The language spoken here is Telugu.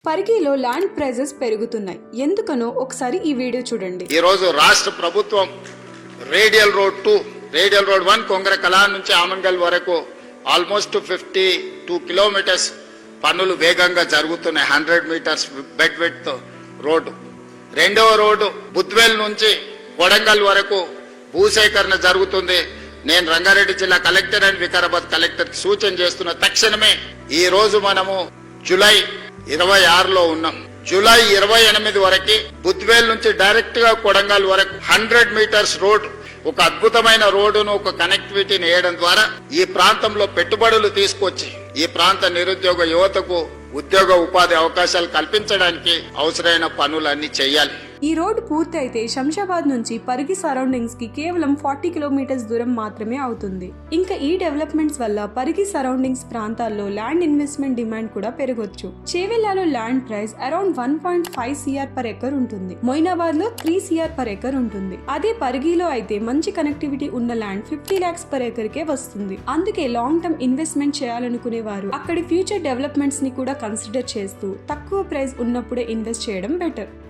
పరిగిలో ల్యాండ్ ప్రైజెస్ పెరుగుతున్నాయి. ఎందుకనో ఒకసారి ఈ వీడియో చూడండి. ఈ రోజు రాష్ట్ర ప్రభుత్వం రేడియల్ రోడ్ 2, రేడియల్ రోడ్ 1 కొంగరకలా నుంచి ఆమంగల్ వరకు ఆల్మోస్ట్ 52 కిలోమీటర్స్ పనులు వేగంగా జరుగుతున్నాయి. 100 మీటర్స్ బెడ్ విడ్త్ రోడ్డు. రెండవ రోడ్డు బుద్వేల్ నుంచి కొడంగల్ వరకు భూసేకరణ జరుగుతుంది. నేను రంగారెడ్డి జిల్లా కలెక్టర్ అండ్ వికారాబాద్ కలెక్టర్ సూచన చేస్తున్న తక్షణమే ఈ రోజు మనము జూలై 26లో ఉన్నాం. జూలై 28 వరకు బుద్వేల్ నుంచి డైరెక్ట్ గా కొడంగల్ వరకు 100 మీటర్స్ రోడ్, ఒక అద్భుతమైన రోడ్డును, ఒక కనెక్టివిటీని వేయడం ద్వారా ఈ ప్రాంతంలో పెట్టుబడులు తీసుకొచ్చి ఈ ప్రాంత నిరుద్యోగ యువతకు ఉద్యోగ ఉపాధి అవకాశాలు కల్పించడానికి అవసరమైన పనులన్నీ చేయాలి. ఈ రోడ్డు పూర్తి అయితే శంషాబాద్ నుంచి పరిగి సరౌండింగ్స్ కి కేవలం 40 కిలోమీటర్స్ దూరం మాత్రమే అవుతుంది. ఇంకా ఈ డెవలప్మెంట్స్ వల్ల పరిగి సరౌండింగ్స్ ప్రాంతాల్లో ల్యాండ్ ఇన్వెస్ట్మెంట్ డిమాండ్ కూడా పెరగొచ్చు. చేవెళ్లలో land price around 1.5 CR per acre ఉంటుంది. మొయినాబాద్ లో 3 CR per acre ఉంటుంది. అదే పరిగిలో అయితే మంచి కనెక్టివిటీ ఉన్న ల్యాండ్ 50 lakhs per acre కే వస్తుంది. అందుకే లాంగ్ టర్మ్ ఇన్వెస్ట్మెంట్ చేయాలనుకునే వారు అక్కడి ఫ్యూచర్ డెవలప్మెంట్స్ ని కూడా కన్సిడర్ చేస్తూ తక్కువ ప్రైస్ ఉన్నప్పుడే ఇన్వెస్ట్ చేయడం బెటర్.